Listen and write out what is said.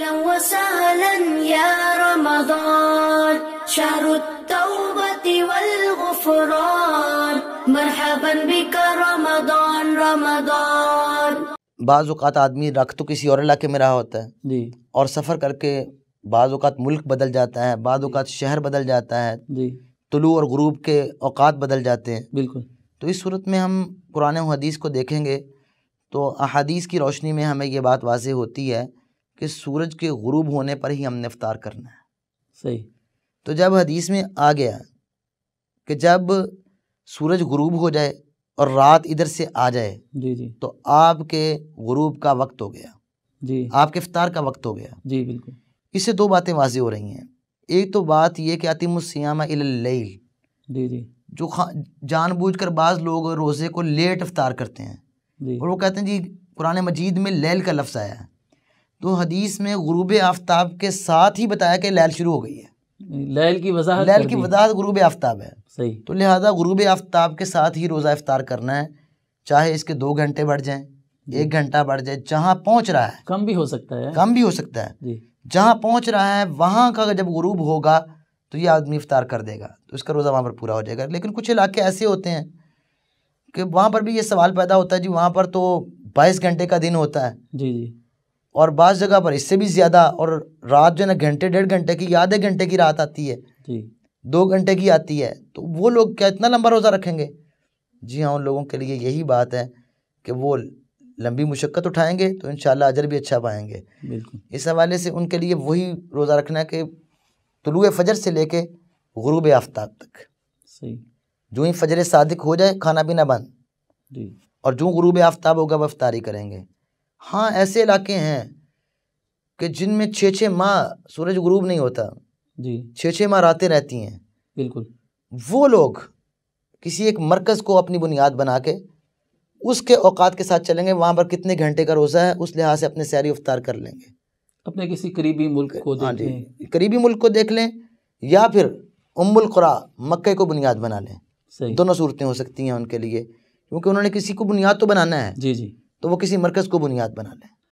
अहलन व सहलन या रमज़ान, शहरुत तौबति वल गुफ़रान, मरहबन बिका रमज़ान रमज़ान। बाज़ औक़ात आदमी रख तो किसी और इलाके में रहा होता है जी और सफ़र करके बाज़ औक़ात मुल्क बदल जाता है, बाज़ औक़ात शहर बदल जाता है, जी तुलू और गुरूब के औक़ात बदल जाते हैं। बिल्कुल। तो इस सूरत में हम कुरान और हदीस को देखेंगे तो अहादीस की रोशनी में हमें ये बात वाज़ेह होती है कि सूरज के गुरूब होने पर ही हमने इफ्तार करना है। सही। तो जब हदीस में आ गया कि जब सूरज गुरूब हो जाए और रात इधर से आ जाए जी जी तो आपके गुरूब का वक्त हो गया, जी आपके इफ्तार का वक्त हो गया। जी बिल्कुल। इससे दो बातें वाज़ेह हो रही हैं। एक तो बात ये कि अतिमुस्सियामा इलल लैल, जी जी जो जानबूझकर बाज़ लोग रोज़े को लेट इफ्तार करते हैं जी और वो कहते हैं जी कुरान मजीद में लैल का लफ्ज़ आया है, तो हदीस में गुरूब आफ्ताब के साथ ही बताया कि लैल शुरू हो गई है। लैल की वजाहत लैल कर की दी। वजाहत गुरूब आफ्ताब है। सही। तो लिहाजा गुरूब आफ्ताब के साथ ही रोज़ा इफ्तार करना है, चाहे इसके 2 घंटे बढ़ जाएं, 1 घंटा बढ़ जाए, जहाँ पहुँच रहा है, कम भी हो सकता है। कम भी हो सकता है, जी जहाँ पहुँच रहा है वहाँ का जब गुरूब होगा तो ये आदमी इफ्तार कर देगा, तो इसका रोज़ा वहाँ पर पूरा हो जाएगा। लेकिन कुछ इलाके ऐसे होते हैं कि वहाँ पर भी ये सवाल पैदा होता है जी, वहाँ पर तो 22 घंटे का दिन होता है जी जी और बाज़ जगह पर इससे भी ज़्यादा, और रात जो है ना घंटे 1.5 घंटे की, आधे घंटे की रात आती है, जी 2 घंटे की आती है। तो वो लोग क्या इतना लंबा रोज़ा रखेंगे? जी हाँ, उन लोगों के लिए यही बात है कि वो लंबी मुशक्क़त उठाएंगे तो इंशाअल्लाह अजर भी अच्छा पाएंगे। बिल्कुल। इस हवाले से उनके लिए वही रोज़ा रखना है कि तुलुए फ़जर से लेके गुरूब आफ्ताब तक, सही। जो ही फ़जर सादिक हो जाए खाना पीना बंद, जी और जो गुरूब आफ्ताब होगा वह इफ्तारी करेंगे। हाँ, ऐसे इलाके हैं कि जिनमें 6-6 माह सूरज गुरूब नहीं होता, जी 6-6 माह रातें रहती हैं। बिल्कुल। वो लोग किसी एक मरकज़ को अपनी बुनियाद बना के उसके औकात के साथ चलेंगे, वहाँ पर कितने घंटे का रोज़ा है उस लिहाज से अपने सहरी इफ्तार कर लेंगे। अपने किसी करीबी मुल्क को हाँ देख जी, लें। करीबी मुल्क को देख लें या फिर उम्मुल कुरा मक्के को बुनियाद बना लें। सही। दोनों सूरतें हो सकती हैं उनके लिए, क्योंकि उन्होंने किसी को बुनियाद तो बनाना है, जी जी तो वो किसी मरकज़ को बुनियाद बना लें।